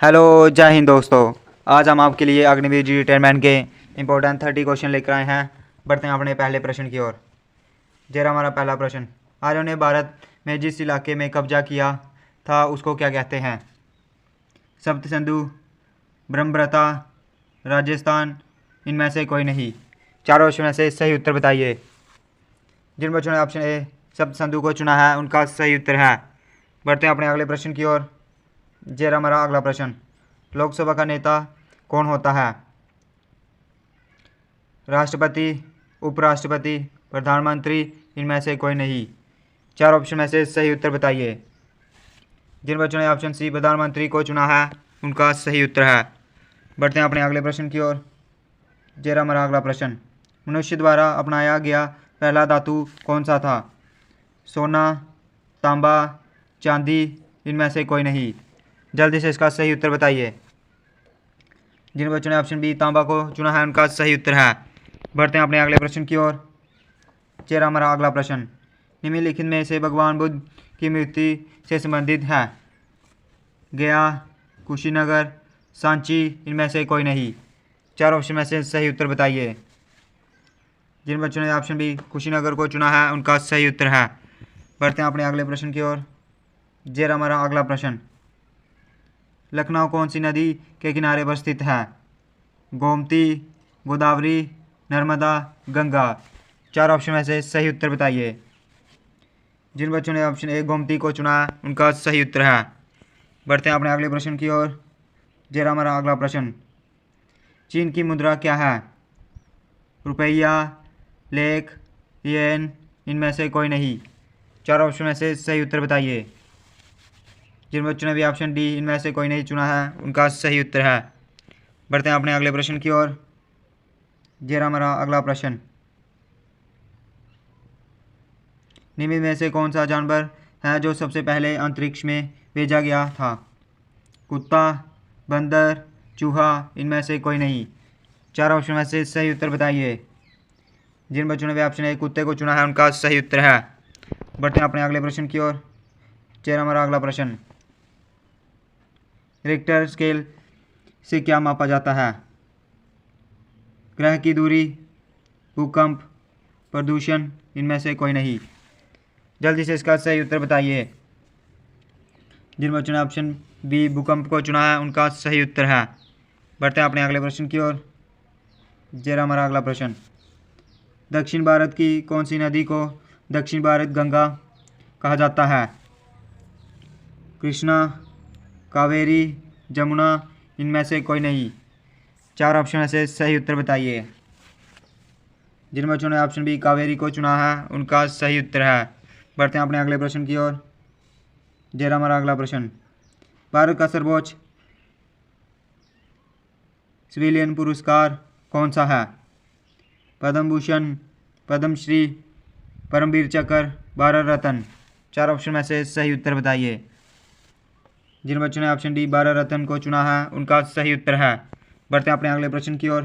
Hello जय हिंद दोस्तों। आज हम आपके लिए अग्निवीर रिटायरमेंट के इंपॉर्टेंट 30 क्वेश्चन लेकर आए हैं। बढ़ते हैं अपने पहले प्रश्न की ओर। जरा हमारा पहला प्रश्न, आर्यों ने भारत में जिस इलाके में कब्जा किया था उसको क्या कहते हैं? सप्त सिंधु, ब्रह्मपुत्र, राजस्थान, इनमें से कोई नहीं। चारों ऑप्शन में से सही उत्तर बताइए। जिन बच्चों ने ऑप्शन ए सप्त सिंधु को चुना है उनका सही उत्तर है। बढ़ते हैं अपने अगले प्रश्न की ओर। जरा हमारा अगला प्रश्न, लोकसभा का नेता कौन होता है? राष्ट्रपति, उपराष्ट्रपति, प्रधानमंत्री, इनमें से कोई नहीं। चार ऑप्शन में से सही उत्तर बताइए। जिन बच्चों ने ऑप्शन सी प्रधानमंत्री को चुना है उनका सही उत्तर है। बढ़ते हैं अपने अगले प्रश्न की ओर। जरा हमारा अगला प्रश्न, मनुष्य द्वारा अपनाया गया पहला धातु कौन सा था? सोना, तांबा, चांदी, इनमें से कोई नहीं। जल्दी से इसका सही उत्तर बताइए। जिन बच्चों ने ऑप्शन बी तांबा को चुना है उनका सही उत्तर है। बढ़ते हैं अपने अगले प्रश्न की ओर। चेहरा हमारा अगला प्रश्न, निम्नलिखित में से भगवान बुद्ध की मूर्ति से संबंधित है? गया, कुशीनगर, सांची, इनमें से कोई नहीं। चार ऑप्शन में से सही उत्तर बताइए। जिन बच्चों ने ऑप्शन बी कुशीनगर को चुना है उनका सही उत्तर है। बढ़ते हैं अपने अगले प्रश्न की ओर। जरा हमारा अगला प्रश्न, लखनऊ कौन सी नदी के किनारे पर स्थित है? गोमती, गोदावरी, नर्मदा, गंगा। चार ऑप्शन में से सही उत्तर बताइए। जिन बच्चों ने ऑप्शन ए गोमती को चुना है उनका सही उत्तर है। बढ़ते हैं अपने अगले प्रश्न की ओर। जरा हमारा अगला प्रश्न, चीन की मुद्रा क्या है? रुपया, लेख, येन, इनमें से कोई नहीं। चार ऑप्शन में से सही उत्तर बताइए। जिन बच्चों ने भी ऑप्शन डी इनमें से कोई नहीं चुना है उनका सही उत्तर है। बढ़ते हैं अपने अगले प्रश्न की ओर। जरा हमारा अगला प्रश्न, निम्न में से कौन सा जानवर है जो सबसे पहले अंतरिक्ष में भेजा गया था? कुत्ता, बंदर, चूहा, इनमें से कोई नहीं। चार ऑप्शन में से सही उत्तर बताइए। जिन बच्चों ने भी ऑप्शन ए कुत्ते को चुना है उनका सही उत्तर है। बढ़ते हैं अपने अगले प्रश्न की ओर। जरा हमारा अगला प्रश्न, रिक्टर स्केल से क्या मापा जाता है? ग्रह की दूरी, भूकंप, प्रदूषण, इनमें से कोई नहीं। जल्दी से इसका सही उत्तर बताइए। जिन बच्चों ने ऑप्शन बी भूकंप को चुना है उनका सही उत्तर है। बढ़ते हैं अपने अगले प्रश्न की ओर। जरा हमारा अगला प्रश्न, दक्षिण भारत की कौन सी नदी को दक्षिण भारत गंगा कहा जाता है? कृष्णा, कावेरी, जमुना, इनमें से कोई नहीं। चार ऑप्शन में से सही उत्तर बताइए। जिन बच्चों ने ऑप्शन बी कावेरी को चुना है उनका सही उत्तर है। बढ़ते हैं अपने अगले प्रश्न की ओर। जरा हमारा अगला प्रश्न, भारत का सर्वोच्च सिविलियन पुरस्कार कौन सा है? पद्म भूषण, पद्मश्री, परमवीर चक्र, भारत रत्न। चार ऑप्शन में से सही उत्तर बताइए। जिन बच्चों ने ऑप्शन डी भारत रत्न को चुना है उनका सही उत्तर है। बढ़ते हैं अपने अगले प्रश्न की ओर।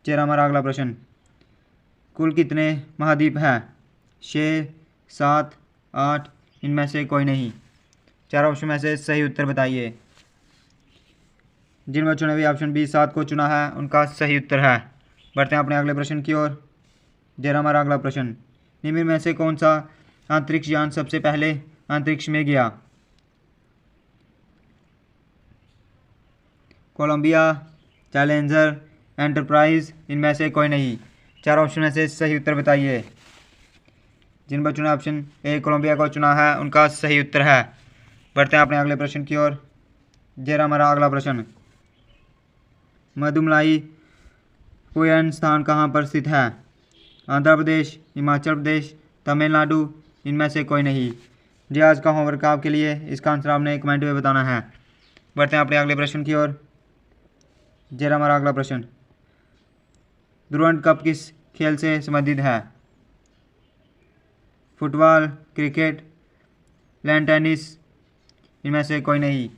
चेहरा हमारा अगला प्रश्न, कुल कितने महाद्वीप हैं? 6, 7, 8, इनमें से कोई नहीं। चार ऑप्शन में से सही उत्तर बताइए। जिन बच्चों ने भी ऑप्शन बी 7 को चुना है उनका सही उत्तर है। बढ़ते हैं अपने अगले प्रश्न की ओर। जरा हमारा अगला प्रश्न, निम्न में से कौन सा अंतरिक्ष यान सबसे पहले अंतरिक्ष में गया? कोलंबिया, चैलेंजर, एंटरप्राइज, इनमें से कोई नहीं। चार ऑप्शन में से सही उत्तर बताइए। जिन बच्चों ने ऑप्शन ए कोलंबिया को चुना है उनका सही उत्तर है। बढ़ते हैं अपने अगले प्रश्न की ओर। जरा हमारा अगला प्रश्न, मधुमलाई पर्यटन स्थान कहाँ पर स्थित है? आंध्र प्रदेश, हिमाचल प्रदेश, तमिलनाडु, इनमें से कोई नहीं। जी आज का होमवर्क आपके लिए, इसका आंसर आपने कमेंट में बताना है। बढ़ते हैं अपने अगले प्रश्न की ओर। जरा हमारा अगला प्रश्न, डुरंड कप किस खेल से संबंधित है? फुटबॉल, क्रिकेट, लैन टेनिस, इनमें से कोई नहीं।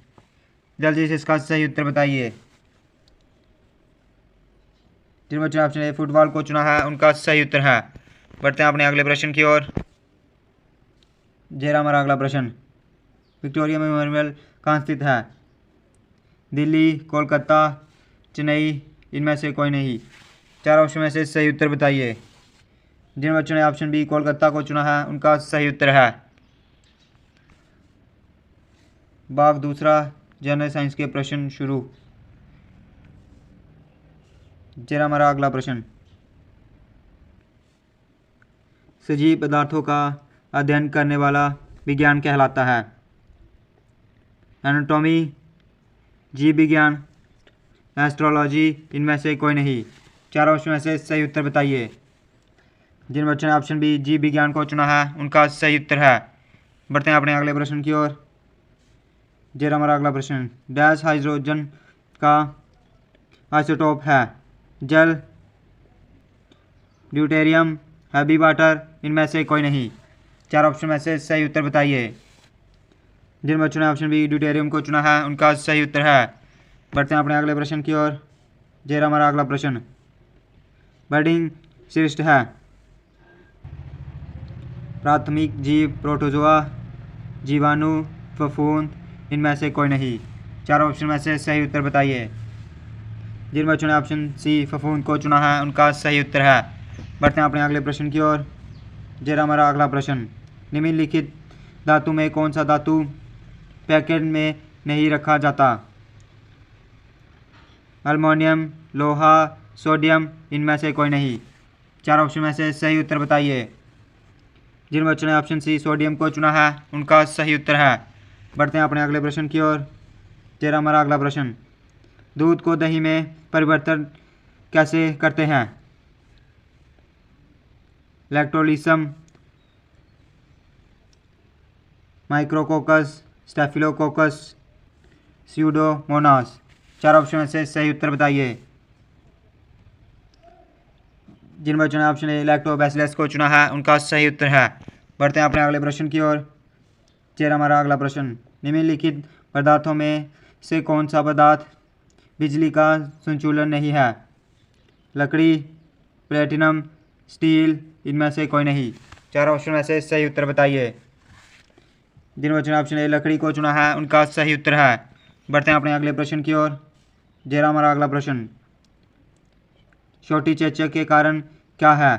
जल्दी से इसका सही उत्तर बताइए। जिन बच्चों ने ऑप्शन ए फुटबॉल को चुना है उनका सही उत्तर है। बढ़ते हैं अपने अगले प्रश्न की ओर। जरा हमारा अगला प्रश्न, विक्टोरिया मेमोरियल कहाँ स्थित है? दिल्ली, कोलकाता, चेन्नई, इनमें से कोई नहीं। 4 ऑप्शन में से सही उत्तर बताइए। जिन बच्चों ने ऑप्शन बी कोलकाता को चुना है उनका सही उत्तर है। भाग दूसरा, जनरल साइंस के प्रश्न शुरू। जरा हमारा अगला प्रश्न, सजीव पदार्थों का अध्ययन करने वाला विज्ञान कहलाता है? एनाटॉमी, जीव विज्ञान, एस्ट्रोलॉजी, इनमें से कोई नहीं। 4 ऑप्शन में से सही उत्तर बताइए। जिन बच्चों ने ऑप्शन बी जीव विज्ञान को चुना है उनका सही उत्तर है। बढ़ते हैं अपने अगले प्रश्न की ओर। जरा हमारा अगला प्रश्न, डैश हाइड्रोजन का आइसोटोप है? जल, ड्यूटेरियम, हैवी वाटर, इनमें से कोई नहीं। 4 ऑप्शन में से सही उत्तर बताइए। जिन बच्चों ने ऑप्शन बी ड्यूटेरियम को चुना है उनका सही उत्तर है। बढ़ते हैं अपने अगले प्रश्न की ओर। जरा हमारा अगला प्रश्न, बर्डिंग श्रेष्ठ है? प्राथमिक जीव, प्रोटोजोआ, जीवाणु, फफूंद, इनमें से कोई नहीं। 4 ऑप्शन में से सही उत्तर बताइए। जिन बच्चों ने ऑप्शन सी फफूंद को चुना है उनका सही उत्तर है। बढ़ते हैं अपने अगले प्रश्न की ओर। जरा हमारा अगला प्रश्न, निम्नलिखित धातु में कौन सा धातु पैकेट में नहीं रखा जाता? अल्मोनियम, लोहा, सोडियम, इनमें से कोई नहीं। 4 ऑप्शन में से सही उत्तर बताइए। जिन बच्चों ने ऑप्शन सी सोडियम को चुना है उनका सही उत्तर है। बढ़ते हैं अपने अगले प्रश्न की ओर। जरा हमारा अगला प्रश्न, दूध को दही में परिवर्तन कैसे करते हैं? लैक्टोलिसम, माइक्रोकोकस, स्टेफिलोकोकस, स्यूडोमोनास। 4 ऑप्शन में से सही उत्तर बताइए। जिन बच्चों ने ऑप्शन ए लैक्टोबैसिलस को चुना है उनका सही उत्तर है। बढ़ते हैं अपने अगले प्रश्न की ओर। जरा हमारा अगला प्रश्न, निम्नलिखित पदार्थों में से कौन सा पदार्थ बिजली का संचुलन नहीं है? लकड़ी, प्लेटिनम, स्टील, इनमें से कोई नहीं। 4 ऑप्शन में से सही उत्तर बताइए। जिन बच्चों ने ऑप्शन ए लकड़ी को चुना है उनका सही उत्तर है। बढ़ते हैं अपने अगले प्रश्न की ओर। जरा हमारा अगला प्रश्न, छोटी चेचक के कारण क्या है?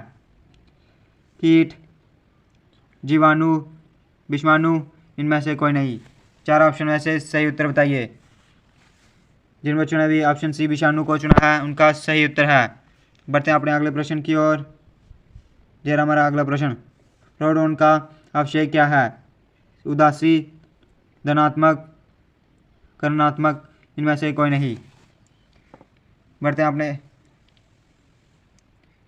कीट, जीवाणु, विषाणु, इनमें से कोई नहीं। 4 ऑप्शन में से सही उत्तर बताइए। जिन बच्चों ने भी ऑप्शन सी विषाणु को चुना है उनका सही उत्तर है। बढ़ते हैं अपने अगले प्रश्न की ओर। जरा हमारा अगला प्रश्न, प्रोटॉन का अवशेष क्या है? उदासी, धनात्मक, ऋणात्मक, इनमें से कोई नहीं। बढ़ते हैं अपने,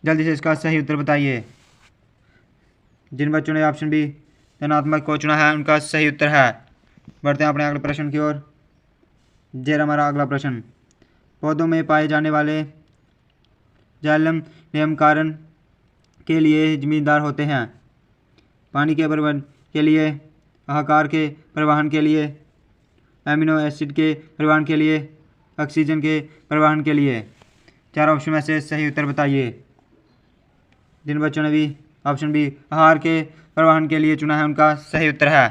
जल्दी से इसका सही उत्तर बताइए। जिन बच्चों ने ऑप्शन बी धनात्मक को चुना है उनका सही उत्तर है। बढ़ते हैं अपने अगले प्रश्न की ओर। जरा हमारा अगला प्रश्न, पौधों में पाए जाने वाले जाइलम नियम कारण के लिए जिम्मेदार होते हैं? पानी के परिवहन के लिए, आहार के परिवहन के लिए, एमिनो एसिड के परिवहन के लिए, ऑक्सीजन के परिवहन के लिए। 4 ऑप्शन में से सही उत्तर बताइए। जिन बच्चों ने भी ऑप्शन बी आहार के परिवहन के लिए चुना है उनका सही उत्तर है।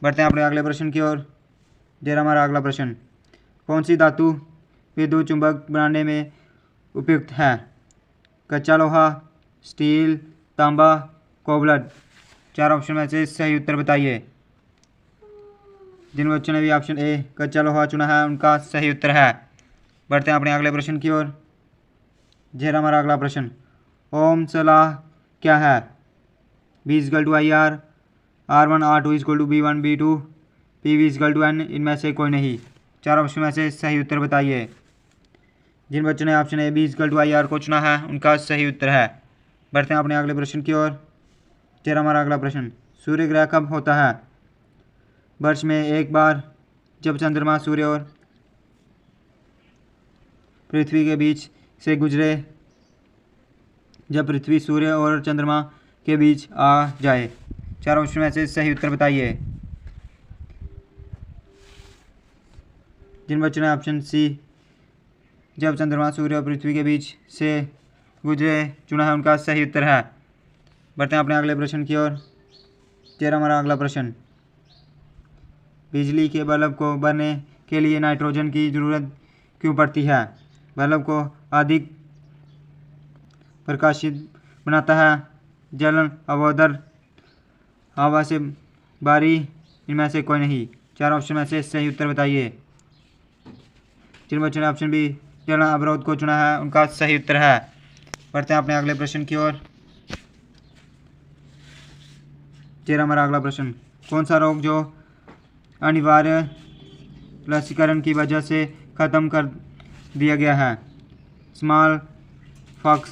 बढ़ते हैं अपने अगले प्रश्न की ओर। जरा हमारा अगला प्रश्न, कौन सी धातु विद्युत चुंबक बनाने में उपयुक्त है? कच्चा लोहा, स्टील, तांबा, कोबाल्ट। 4 ऑप्शन में से सही उत्तर बताइए। जिन बच्चों ने भी ऑप्शन ए कच्चा लोहा चुना है उनका सही उत्तर है। बढ़ते हैं अपने अगले प्रश्न की ओर। जरा हमारा अगला प्रश्न, ओम सलाह क्या है? V=IR, R1R2=B1B2, PV=N, इनमें से कोई नहीं। 4 ऑप्शन में से सही उत्तर बताइए। जिन बच्चों ने ऑप्शन ए B=IR को चुना है उनका सही उत्तर है। बढ़ते हैं अपने अगले प्रश्न की ओर। जरा हमारा अगला प्रश्न, सूर्य ग्रह कब होता है? वर्ष में एक बार, जब चंद्रमा सूर्य और पृथ्वी के बीच से गुजरे, जब पृथ्वी सूर्य और चंद्रमा के बीच आ जाए। 4 ऑप्शन में से सही उत्तर बताइए। जिन बच्चों ने ऑप्शन सी जब चंद्रमा सूर्य और पृथ्वी के बीच से गुजरे चुना है उनका सही उत्तर है। बढ़ते हैं अपने अगले प्रश्न की ओर। जरा हमारा अगला प्रश्न, बिजली के बल्ब को बनने के लिए नाइट्रोजन की ज़रूरत क्यों पड़ती है? बल्ब को अधिक प्रकाशित बनाता है, जलन, अवरोधक, हवा से बारी, इनमें से कोई नहीं। 4 ऑप्शन में से सही उत्तर बताइए। जिन बच्चों ने ऑप्शन बी जलन अवरोध को चुना है उनका सही उत्तर है। बढ़ते हैं अपने अगले प्रश्न की ओर। 13 हमारा अगला प्रश्न, कौन सा रोग जो अनिवार्य लसीकरण की वजह से खत्म कर दिया गया है? Small pox,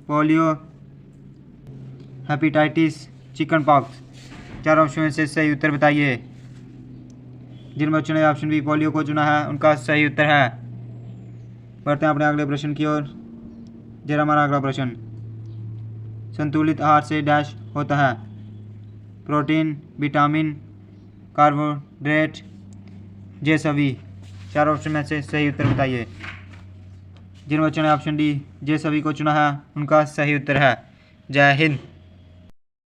polio, hepatitis, chicken pox. 4 option में से सही उत्तर बताइए। जिन बच्चों ने ऑप्शन बी पोलियो को चुना है उनका सही उत्तर है। बढ़ते हैं अपने अगले प्रश्न की ओर। 13 हमारा अगला प्रश्न, संतुलित आहार से डैश होता है? प्रोटीन, विटामिन, कार्बोहाइड्रेट, ये सभी। 4 ऑप्शन में से सही उत्तर बताइए। जिन बच्चों ने ऑप्शन डी ये सभी को चुना है उनका सही उत्तर है। जय हिंद।